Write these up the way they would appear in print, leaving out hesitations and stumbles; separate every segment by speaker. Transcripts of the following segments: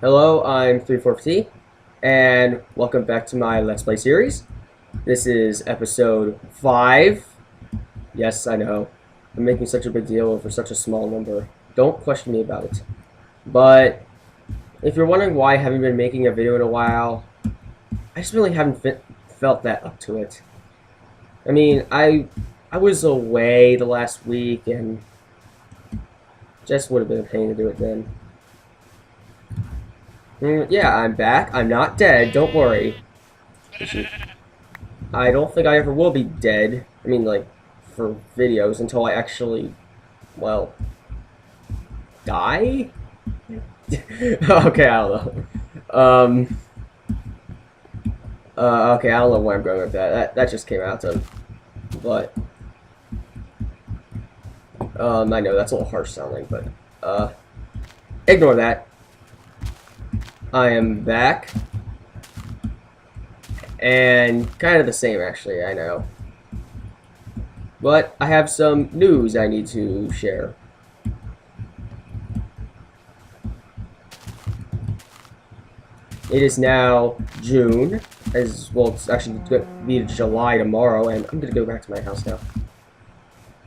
Speaker 1: Hello, I'm 314ft, and welcome back to my Let's Play series. This is episode 5. Yes, I know. I'm making such a big deal over such a small number. Don't question me about it. But, if you're wondering why I haven't been making a video in a while, I just really haven't felt that up to it. I mean, I was away the last week, and just would have been a pain to do it then. Yeah, I'm back. I'm not dead. Don't worry. I don't think I ever will be dead. I mean, like, for videos until I actually, well, die? Okay, I don't know. Okay, I don't know where I'm going with that. That just came out of, but, I know that's a little harsh sounding, but, ignore that. I am back. And kind of the same, actually, I know. But I have some news I need to share. It is now June, as well. It's actually going to be July tomorrow, and I'm going to go back to my house now.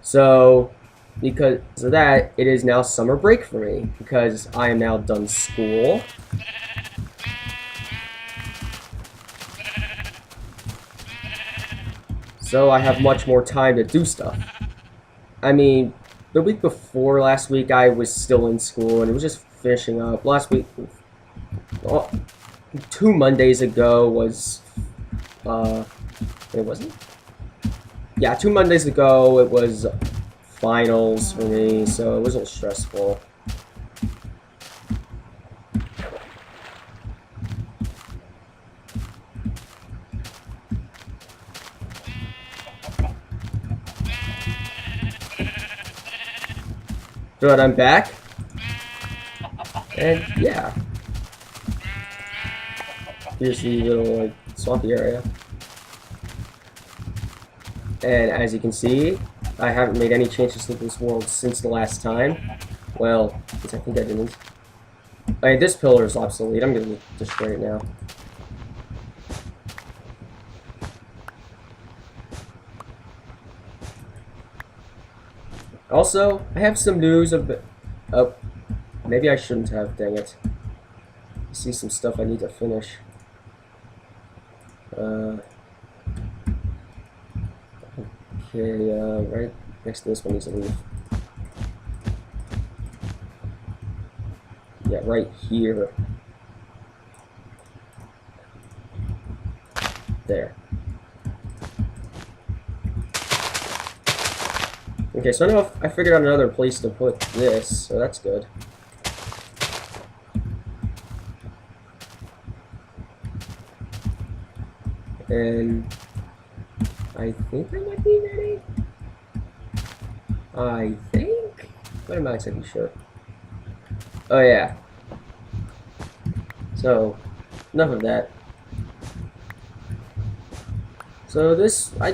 Speaker 1: So, because of that, it is now summer break for me, because I am now done school. So I have much more time to do stuff. I mean, the week before last week, I was still in school, and it was just finishing up. Last week, well, 2 Mondays ago was, it wasn't? Yeah, 2 Mondays ago, it was finals for me, so it was a little stressful. But I'm back, and yeah. Here's the little, like, swampy area. And as you can see, I haven't made any changes to this world since the last time. Well, I think I didn't. Alright, this pillar is obsolete. I'm gonna destroy it now. Also, I have some news of... Oh, maybe I shouldn't have, dang it. I see some stuff I need to finish. Okay, right next to this one needs to leave. Yeah, right here. There. Okay, so I know I figured out another place to put this, so that's good. And I think I might be ready. I think? But I'm not exactly sure. Oh yeah. So, enough of that. So this, I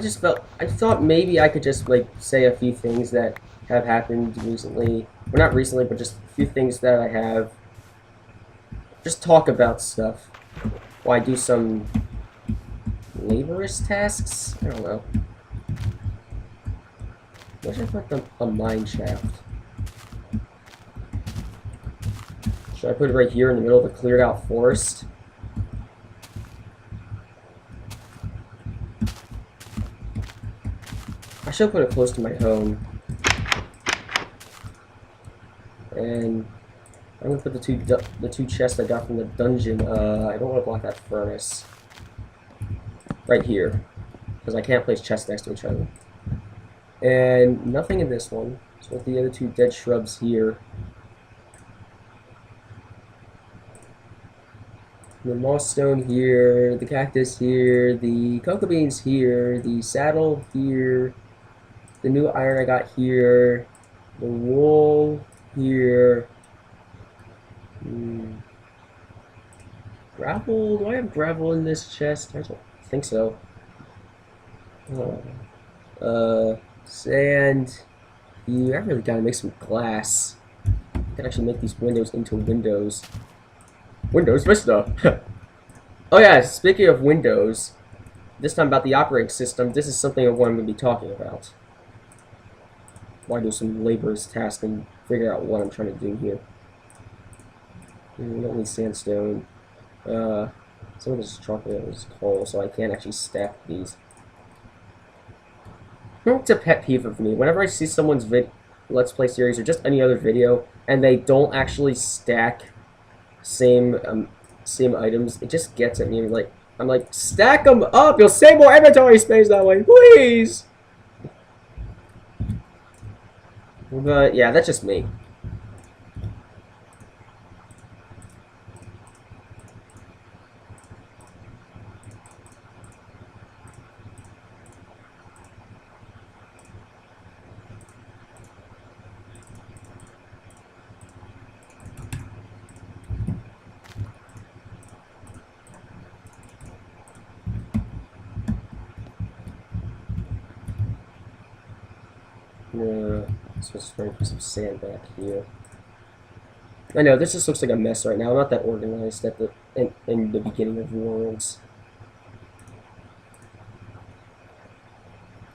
Speaker 1: thought maybe I could just, like, say a few things that have happened recently. Well, not recently, but just a few things that I have. Just talk about stuff. While I do some laborious tasks? I don't know. What should I put a mine shaft? Should I put it right here in the middle of a cleared out forest? I should put it close to my home. And I'm gonna put the two chests I got from the dungeon. I don't want to block that furnace. Right here, because I can't place chests next to each other. And nothing in this one. So with the other two dead shrubs here. The moss stone here, the cactus here, the cocoa beans here, the saddle here, the new iron I got here, the wool here. Gravel? Do I have gravel in this chest? I don't think so. Sand. Yeah, I really gotta make some glass. I can actually make these windows into windows. Windows Vista. Oh yeah, speaking of Windows, this time about the operating system, this is something of what I'm going to be talking about. While I do some laborious task and figure out what I'm trying to do here. We don't need sandstone. Some of this chocolate is coal, so I can't actually stack these. It's a pet peeve of me. Whenever I see someone's Let's Play series or just any other video, and they don't actually stack same items, it just gets at me. I'm like, stack them up. You'll save more inventory space that way, please. But yeah, that's just me. So let's put some sand back here. I know this just looks like a mess right now. I'm not that organized at in the beginning of Worlds.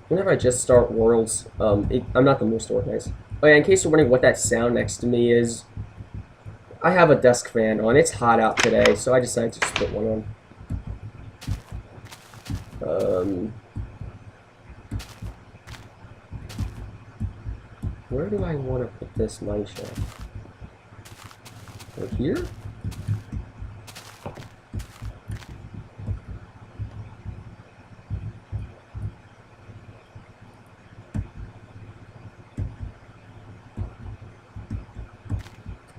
Speaker 1: Whenever I just start Worlds, I'm not the most organized. Oh yeah, in case you're wondering what that sound next to me is, I have a desk fan on. It's hot out today, so I decided to just put one on. Where do I want to put this mine shaft? Right here?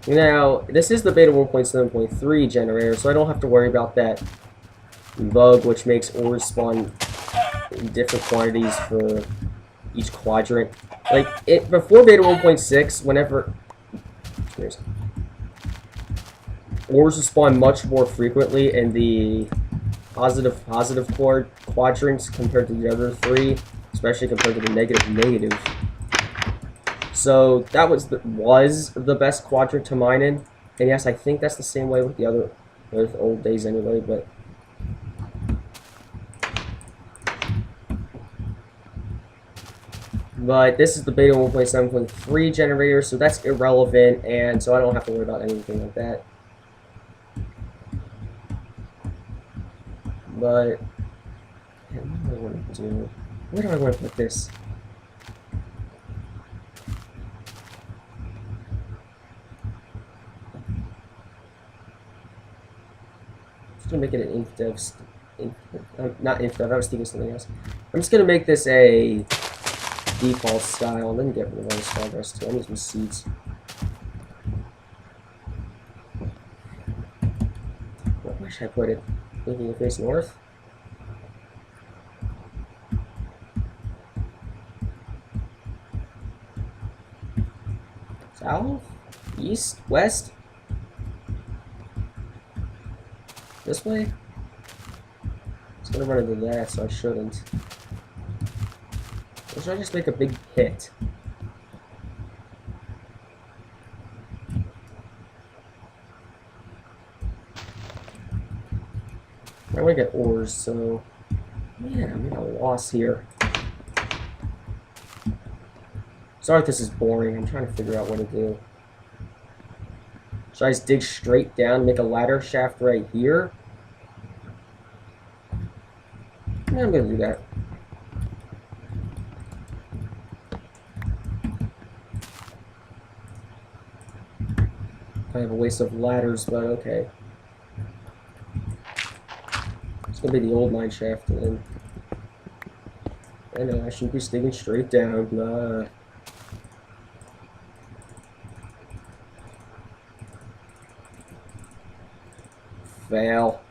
Speaker 1: Now, this is the beta 1.7.3 generator, so I don't have to worry about that bug which makes ores spawn in different quantities for each quadrant. Like, before beta 1.6, whenever ores will spawn much more frequently in the positive quadrants compared to the other three, especially compared to the negative. So that was the best quadrant to mine in, and yes, I think that's the same way with the other old days anyway. But this is the beta 1.7.3 generator, so that's irrelevant, and so I don't have to worry about anything like that. But what do I want to do? Where do I want to put this? Gonna make it an inf dev, not inf dev, I was thinking something else. I'm just gonna make this a default style and then get rid of all this progress too. I need some seeds. Where should I put it? Making it face north? South? East? West? This way? It's gonna run into that, so I shouldn't. Or should I just make a big pit? I want to get ores, so... Man, I'm at a loss here. Sorry if this is boring, I'm trying to figure out what to do. Should I just dig straight down, make a ladder shaft right here? Yeah, I'm gonna do that. Kind of a waste of ladders, but okay. It's gonna be the old mine shaft, and I know I shouldn't be digging straight down, blah. Fail.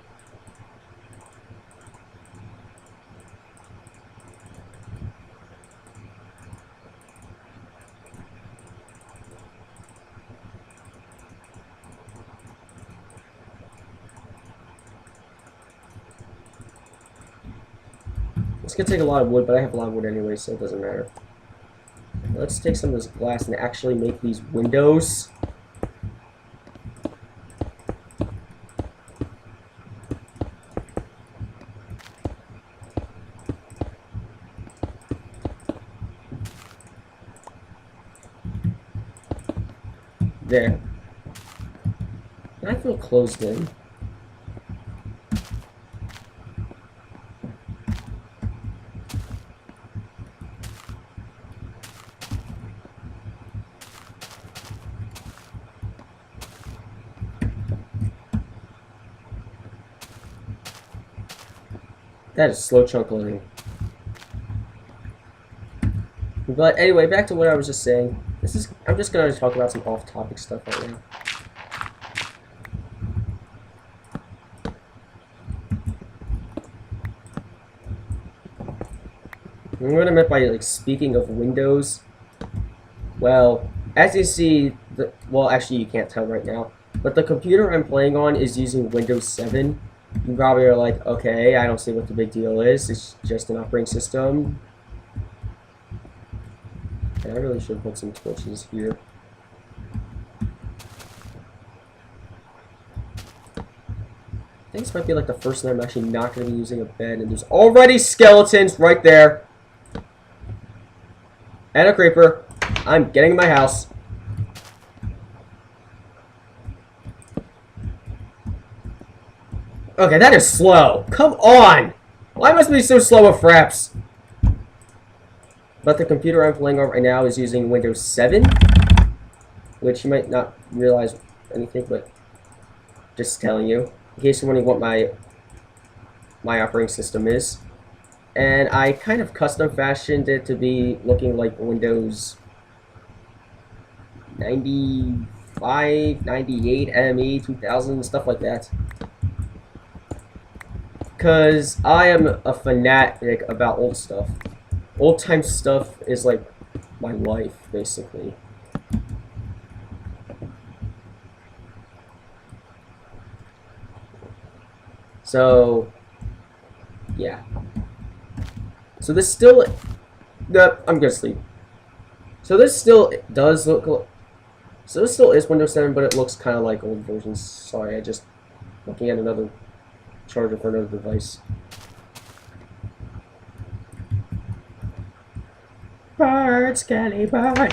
Speaker 1: It's gonna take a lot of wood, but I have a lot of wood anyway, so it doesn't matter. Let's take some of this glass and actually make these windows. There. I feel closed in. That is slow chunk loading. But anyway, back to what I was just saying. I'm just gonna talk about some off-topic stuff right now. And what I meant by like speaking of Windows, well, as you see, well, actually you can't tell right now, but the computer I'm playing on is using Windows 7. You probably are like, okay, I don't see what the big deal is. It's just an operating system. And I really should put some torches here. I think this might be like the first time I'm actually not going to be using a bed, and there's already skeletons right there. And a creeper. I'm getting in my house. Okay, that is slow. Come on! Why must it be so slow with fraps? But the computer I'm playing on right now is using Windows 7, which you might not realize anything, but just telling you, in case you're wondering what my operating system is. And I kind of custom fashioned it to be looking like Windows 95, 98, ME, 2000, stuff like that. Because I am a fanatic about old stuff. Old time stuff is like my life, basically. So, yeah. So this still, I'm gonna sleep. So this still does look, so this still is Windows 7, but it looks kind of like old versions. Sorry, I just looking at another charger for another device. Birds, Kelly, bird.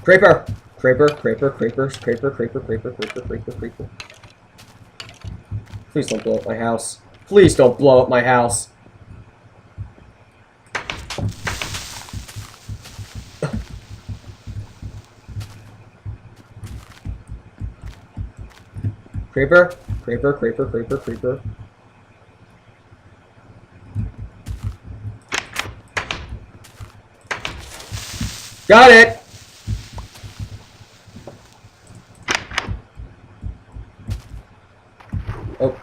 Speaker 1: Creeper, creeper, creeper, creeper, creeper, creeper, creeper, creeper, creeper, creeper. Please don't blow up my house. Please don't blow up my house. Creeper, creeper, creeper, creeper, creeper. Got it! Oh.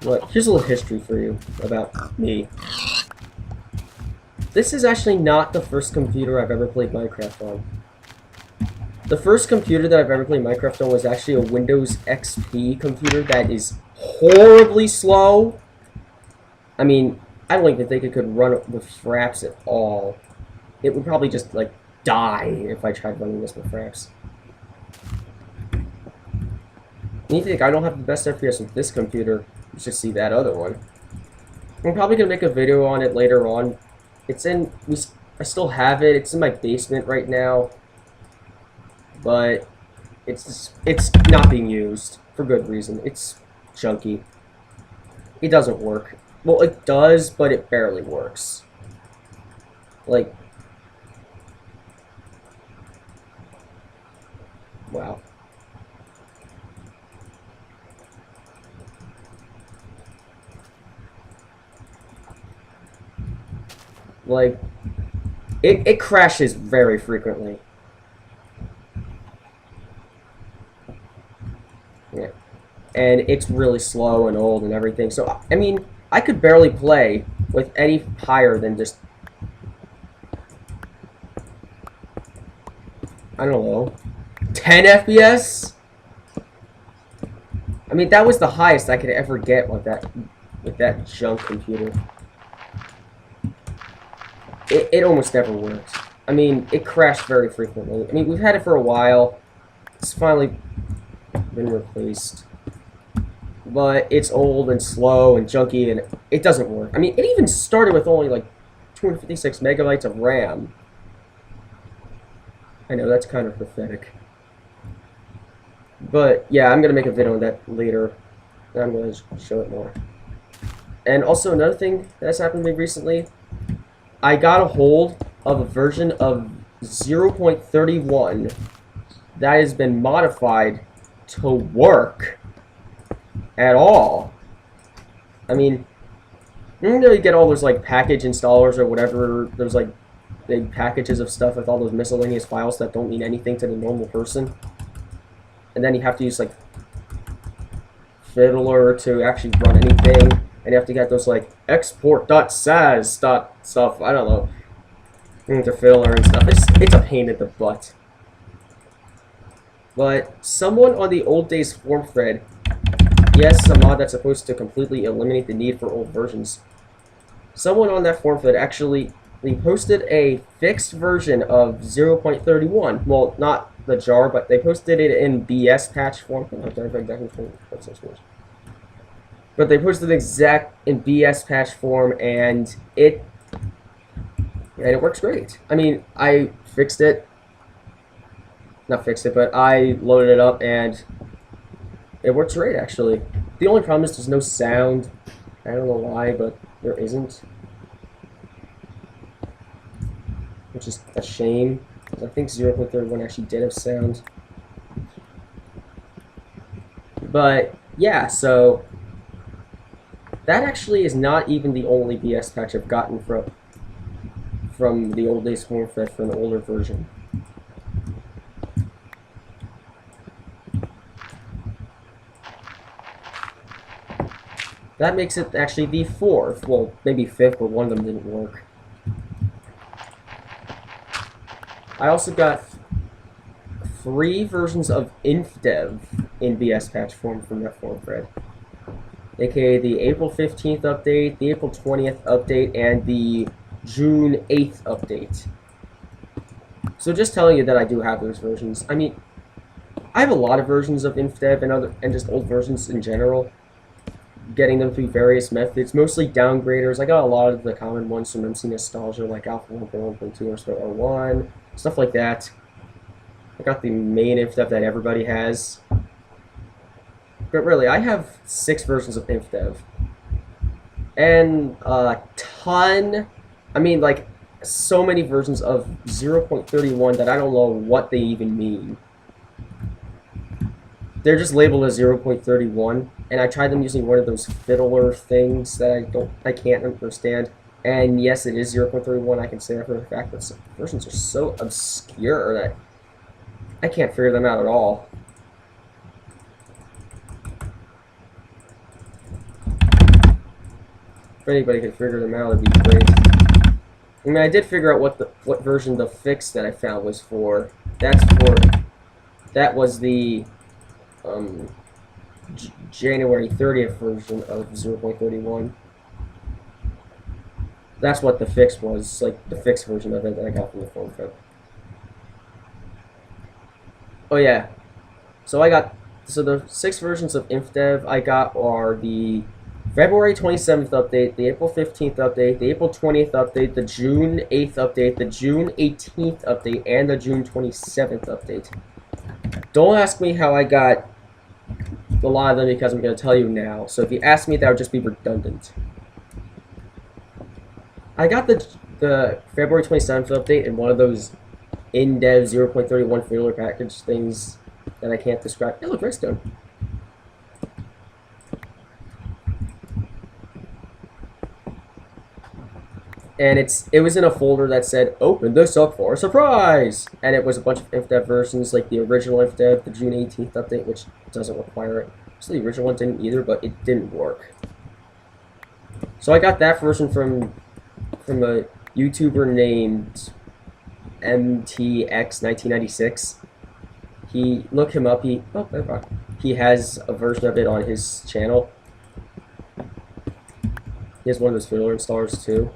Speaker 1: But here's a little history for you about me. This is actually not the first computer I've ever played Minecraft on. The first computer that I've ever played Minecraft on was actually a Windows XP computer that is horribly slow. I mean, I don't even think it could run with fraps at all. It would probably just, like, die if I tried running this with fraps. And you think I don't have the best FPS with this computer, you should see that other one. I'm probably going to make a video on it later on. It's in, I still have it, it's in my basement right now. But it's not being used for good reason. It's junky. It doesn't work. Well, it does, but it barely works. Like, wow. Like, it crashes very frequently. Yeah. And it's really slow and old and everything. So, I mean, I could barely play with any higher than just, I don't know, 10 FPS? I mean, that was the highest I could ever get with that junk computer. It almost never works. I mean, it crashed very frequently. I mean, we've had it for a while. It's finally been replaced. But it's old and slow and junky, and it doesn't work. I mean, it even started with only like 256 megabytes of RAM. I know, that's kind of pathetic. But, yeah, I'm going to make a video on that later. And I'm going to show it more. And also, another thing that's happened to me recently, I got a hold of a version of 0.31 that has been modified to work at all. I mean, you know, you get all those like package installers or whatever, those like big packages of stuff with all those miscellaneous files that don't mean anything to the normal person, and then you have to use like Fiddler to actually run anything, and you have to get those like export.sas stuff, I don't know, into Fiddler and stuff. It's a pain in the butt. But someone on the old days forum thread, yes, a mod that's supposed to completely eliminate the need for old versions. Someone on that forum thread actually posted a fixed version of 0.31. Well, not the jar, but they posted it in BS patch form. But they posted it in BS patch form, and it works great. I mean, I fixed it. Not fixed it, but I loaded it up, and it works great, actually. The only problem is there's no sound. I don't know why, but there isn't. Which is a shame, because I think 0.31 actually did have sound. But, yeah, so that actually is not even the only BS patch I've gotten from the old days forum thread for an older version. That makes it actually the fourth, well, maybe fifth, but one of them didn't work. I also got 3 versions of InfDev in BS patch form from that forum thread, aka the April 15th update, the April 20th update, and the June 8th update. So just telling you that I do have those versions. I mean, I have a lot of versions of InfDev and just old versions in general, getting them through various methods, mostly downgraders. I got a lot of the common ones from MC Nostalgia, like Alpha 1.1.2 or Split R1, stuff like that. I got the main InfDev that everybody has. But really, I have 6 versions of InfDev. And a ton, I mean, like, so many versions of 0.31 that I don't know what they even mean. They're just labeled as 0.31, and I tried them using one of those Fiddler things that I can't understand. And yes, it is 0.31. I can say that for a fact, but some versions are so obscure that I can't figure them out at all. If anybody could figure them out, it'd be great. I mean, I did figure out what version the fix that I found was for. That was the January 30th version of 0.31. That's what the fix was, like the fixed version of it that I got from the forum thread. Oh yeah, so the 6 versions of InfDev I got are the February 27th update, the April 15th update, the April 20th update, the June 8th update, the June 18th update, and the June 27th update. Don't ask me how I got a lot of them, because I'm going to tell you now. So if you ask me, that would just be redundant. I got the February 27th update in one of those in-dev 0.31 Fiddler package things that I can't describe. It looked redstone. And it was in a folder that said, open this up for a surprise! And it was a bunch of InfDev versions, like the original InfDev, the June 18th update, which doesn't require it. So the original one didn't either, but it didn't work. So I got that version from a YouTuber named MTX1996. Look him up. He has a version of it on his channel. He has one of those Fiddler installers too.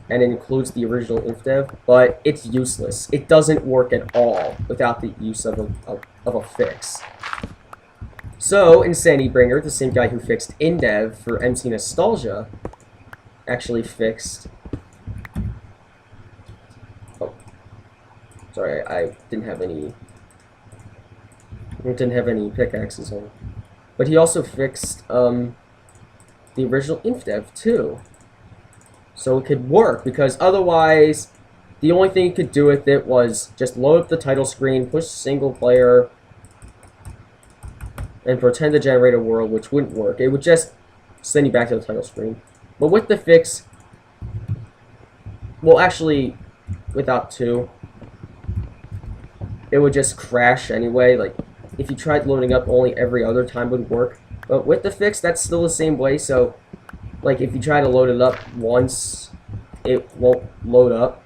Speaker 1: and it includes the original InfDev, but it's useless. It doesn't work at all without the use of a fix. So, InsanityBringer, the same guy who fixed InDev for MC Nostalgia, actually fixed... Oh. Sorry, I didn't have any pickaxes on. But he also fixed the original InfDev too. So it could work, because otherwise the only thing you could do with it was just load up the title screen, push single player, and pretend to generate a world, which wouldn't work. It would just send you back to the title screen. But with the fix, well, actually, without 2, it would just crash anyway. Like, if you tried loading up, only every other time would work. But with the fix, that's still the same way. So, like, if you try to load it up once, it won't load up.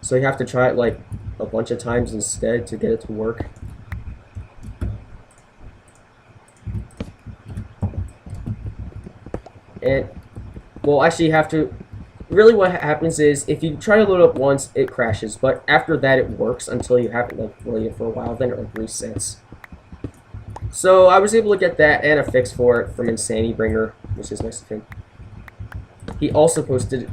Speaker 1: So you have to try it, like, a bunch of times instead to get it to work. And, well, actually you have to... Really what happens is, if you try to load up once, it crashes. But after that, it works until you haven't, like, played it for a while. Then it, like, resets. So I was able to get that and a fix for it from InsanityBringer, which is nice of him. He also posted...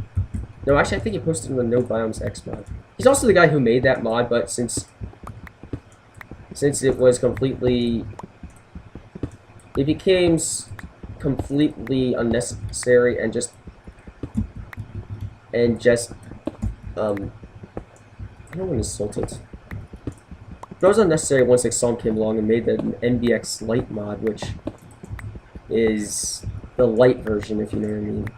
Speaker 1: No, actually, I think he posted in the No Biomes X mod. He's also the guy who made that mod, but since it was completely... It became completely unnecessary and just... I don't want to insult it. But it was unnecessary once Exxon came along and made the NBX Lite mod, which is the light version, if you know what I mean.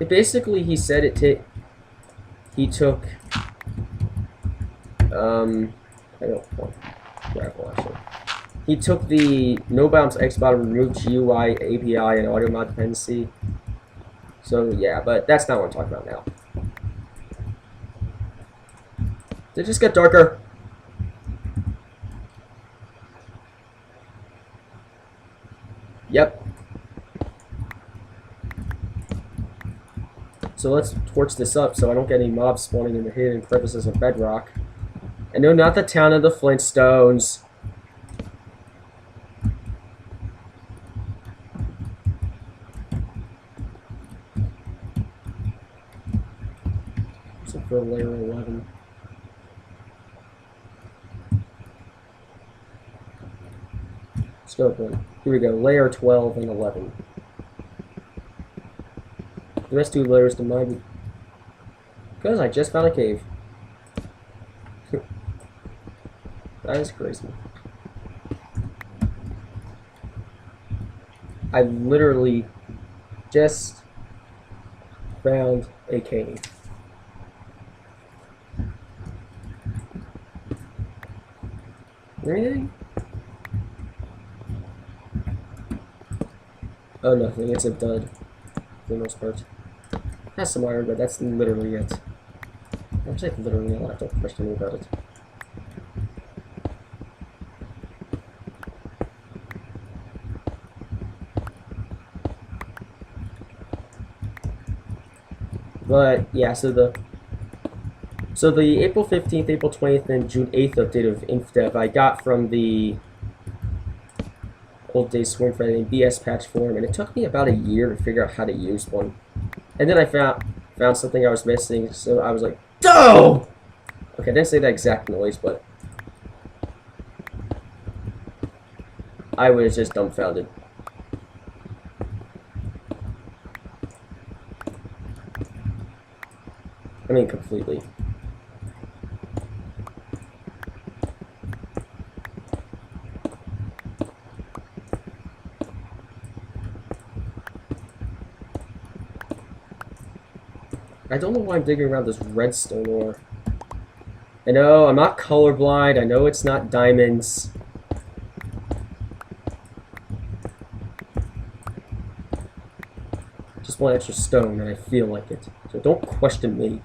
Speaker 1: It basically, he said he took, I don't want grapple actually. He took the No Bounds X mod and removed GUI, API, and audio mod dependency. So yeah, but that's not what I'm talking about now. Did it just get darker? Yep. So let's torch this up so I don't get any mobs spawning in the hidden crevices of bedrock. And no, not the town of the Flintstones. Except for layer 11. Let's go with one. Here we go, layer 12 and 11. The rest 2 layers to mine because I just found a cave. That is crazy. I literally just found a cave. Anything? Oh, nothing. It's a dud for the most part. Has some iron, but that's literally it. I'm saying literally a lot. Don't question me about it. But yeah, so the April 15th, April 20th, and June 8th update of InfDev I got from the Old Days Swarm Friday and BS patch forum, and it took me about a year to figure out how to use one. And then I found something I was missing, so I was like, "No!" Okay, I didn't say that exact noise, but I was just dumbfounded. I mean, completely. I don't know why I'm digging around this redstone ore. I know, I'm not colorblind. I know it's not diamonds. Just want extra stone, and I feel like it. So don't question me.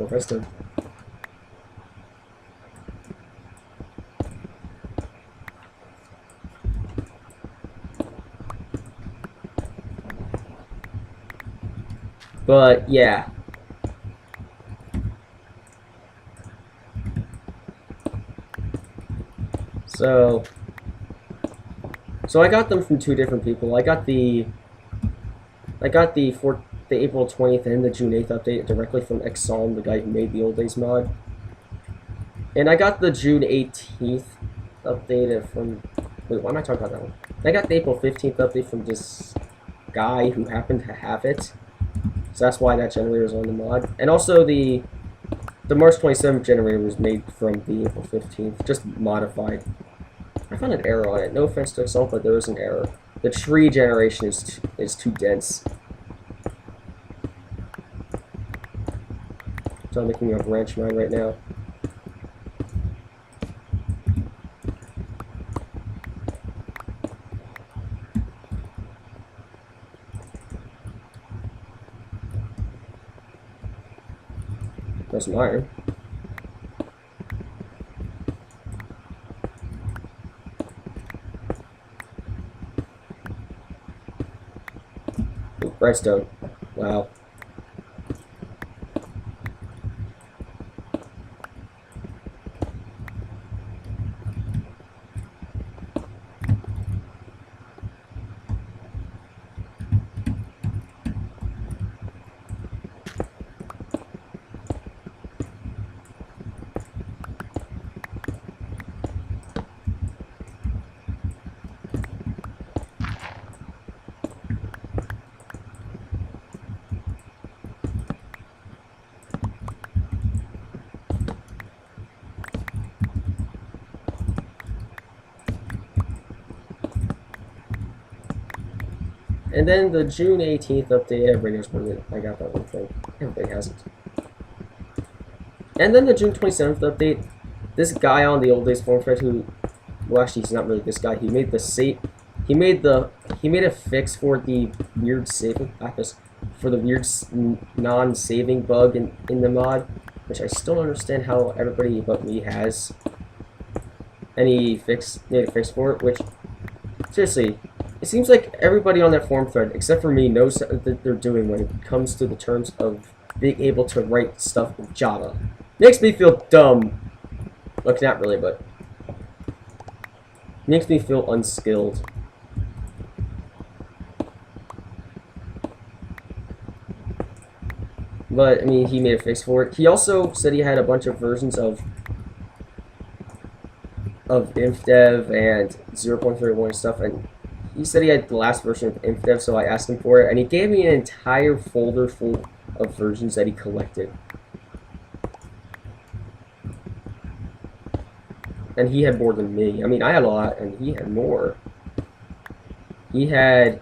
Speaker 1: Preston. But yeah. So I got them from two different people. I got the April 20th and the June 8th update directly from Exalm, the guy who made the Old Days mod. And I got the June 18th update from... Wait, why am I talking about that one? I got the April 15th update from this guy who happened to have it. So that's why that generator is on the mod. And also the March 27th generator was made from the April 15th, just modified. I found an error on it. No offense to Exalt, but there is an error. The tree generation is too dense. So I'm making a branch mine right now. There's some iron. Ooh, redstone. Wow. And then the June 18th update, everybody knows when I got that one thing. Everybody has it. And then the June 27th update, this guy on the Old Days forum thread who, well actually he's not really this guy, he made a fix for the weird saving, for the weird non-saving bug in the mod, which I still don't understand how everybody but me has. And he made a fix for it, which, seriously, it seems like everybody on that forum thread, except for me, knows that they're doing when it comes to the terms of being able to write stuff with Java. Makes me feel dumb. Look, not really, but makes me feel unskilled. But, I mean, he made a fix for it. He also said he had a bunch of versions of InfDev and 0.31 and stuff, and he said he had the last version of InfDev, so I asked him for it, and he gave me an entire folder full of versions that he collected. And he had more than me. I mean, I had a lot, and he had more. He had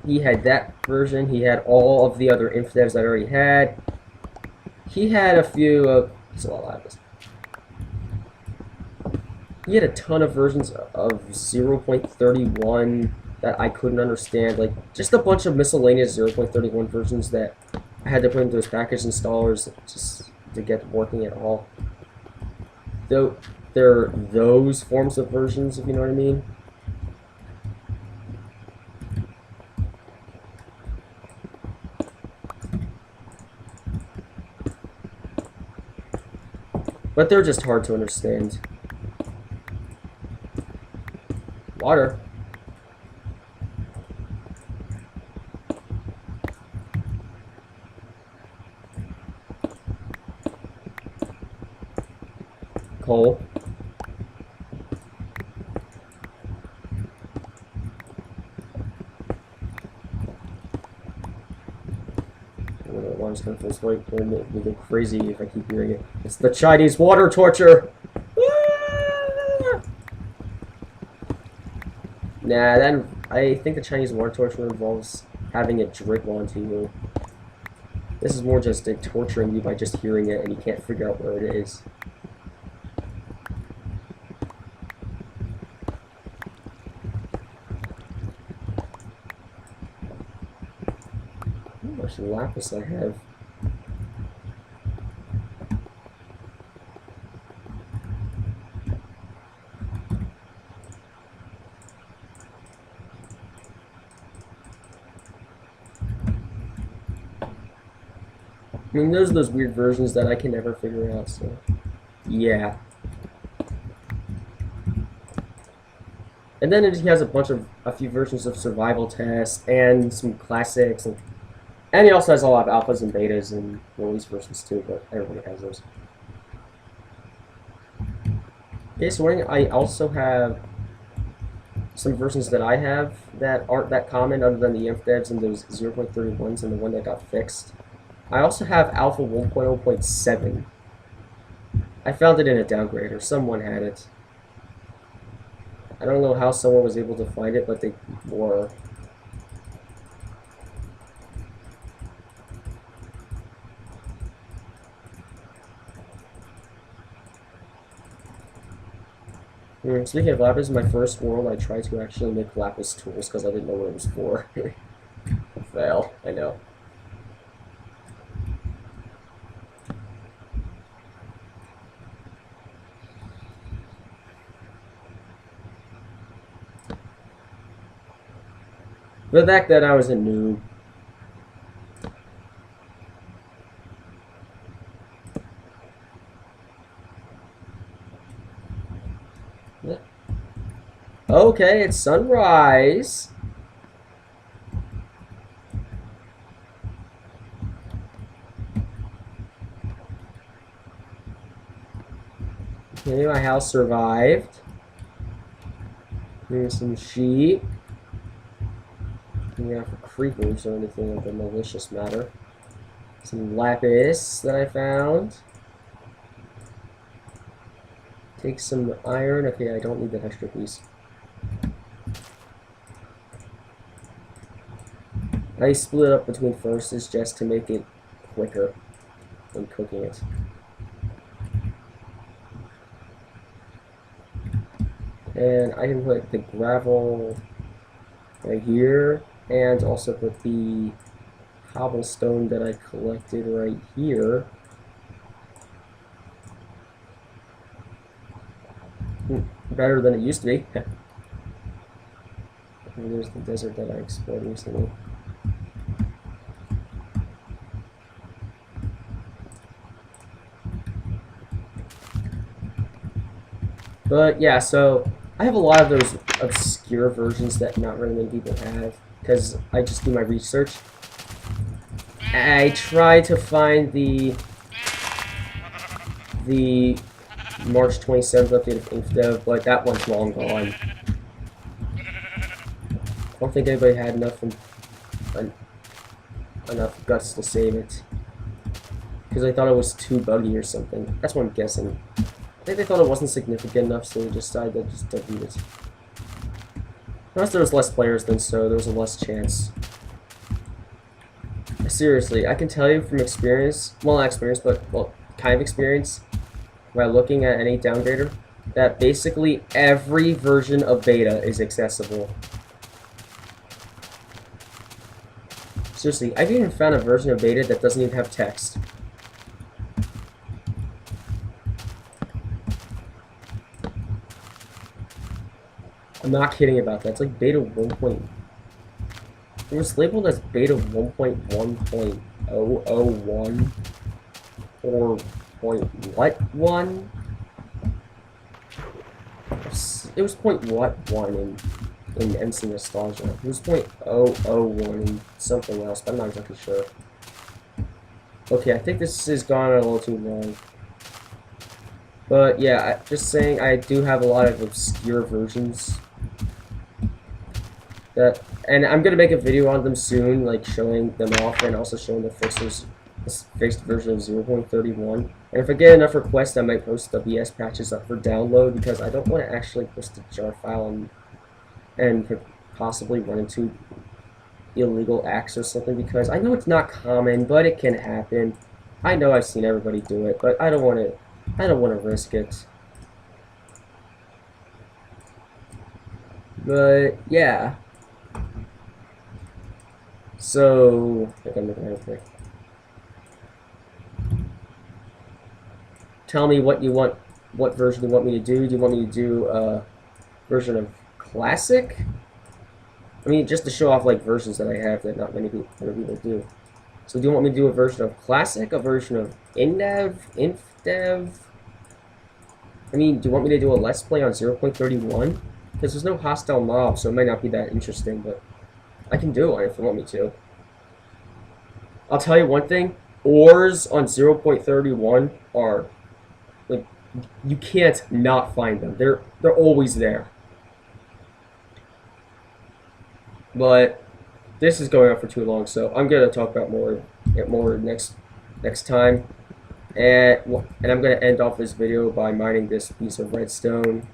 Speaker 1: that version. He had all of the other InfDevs that I already had. He had a few of... So I'll have this. He had a ton of versions of 0.31 that I couldn't understand. Like, just a bunch of miscellaneous 0.31 versions that I had to put into those package installers just to get working at all. Though there are those forms of versions, if you know what I mean. But they're just hard to understand. Water. Coal. Water's coming from this way. It'll make me go crazy if I keep hearing it. It's the Chinese water torture. Nah, then I think the Chinese water torture involves having it drip onto you. This is more just torturing you by just hearing it and you can't figure out where it is. How much lapis I have? I mean, those are those weird versions that I can never figure out, so yeah. And then he has a few versions of survival tests and some classics, and he also has a lot of alphas and betas and release versions too, but everybody has those. Okay, so I also have some versions that I have that aren't that common other than the inf devs and those 0.31s and the one that got fixed. I also have alpha 1.0.7. I found it in a downgrader. Someone had it. I don't know how someone was able to find it, but they were. Speaking of lapis, my first world I tried to actually make lapis tools because I didn't know what it was for. Fail, I know. But back then I was a noob. Okay, it's sunrise. Okay, my house survived. Here's some sheep. Yeah, for creepers or anything of the malicious matter. Some lapis that I found. Take some iron. Okay, I don't need that extra piece. I split it up between furnaces just to make it quicker when cooking it. And I can put the gravel right here, and also put the cobblestone that I collected right here. Better than it used to be. And there's the desert that I explored recently. But yeah, so I have a lot of those obscure versions that not really many people have, because I just do my research. I try to find the March 27th update of InfDev, but that one's long gone. I don't think anybody had enough guts to save it, because I thought it was too buggy or something. That's what I'm guessing. I think they thought it wasn't significant enough, so they decided to just delete it. Unless there was less players than so, there was a less chance. Seriously, I can tell you from experience, well not experience, but well, kind of experience, by looking at any downgrader, that basically every version of beta is accessible. Seriously, I've even found a version of beta that doesn't even have text. I'm not kidding about that. It's like beta 1. It was labeled as beta 1.1.001 or point what one? It was point what one in MC Nostalgia. It was .001 and something else, but I'm not exactly sure. Okay, I think this has gone a little too long. But yeah, just saying, I do have a lot of obscure versions. And I'm gonna make a video on them soon, like showing them off and also showing the fixed version of 0.31. And if I get enough requests, I might post the BS patches up for download, because I don't want to actually post a jar file and possibly run into illegal acts or something, because I know it's not common, but it can happen. I know I've seen everybody do it, but I don't want to risk it. But yeah. So, I think I'm making it quick. Tell me what you want, what version you want me to do. Do you want me to do a version of Classic? I mean, just to show off like versions that I have that not many people do. So do you want me to do a version of Classic, a version of InDev, InfDev? I mean, do you want me to do a Let's Play on 0.31? Because there's no hostile mob, so it might not be that interesting, but I can do it if you want me to. I'll tell you one thing, ores on 0.31 are, like, you can't not find them. They're always there. But this is going on for too long, so I'm gonna talk about more next time. And I'm gonna end off this video by mining this piece of redstone.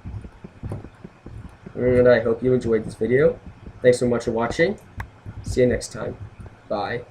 Speaker 1: And I hope you enjoyed this video. Thanks so much for watching. See you next time. Bye.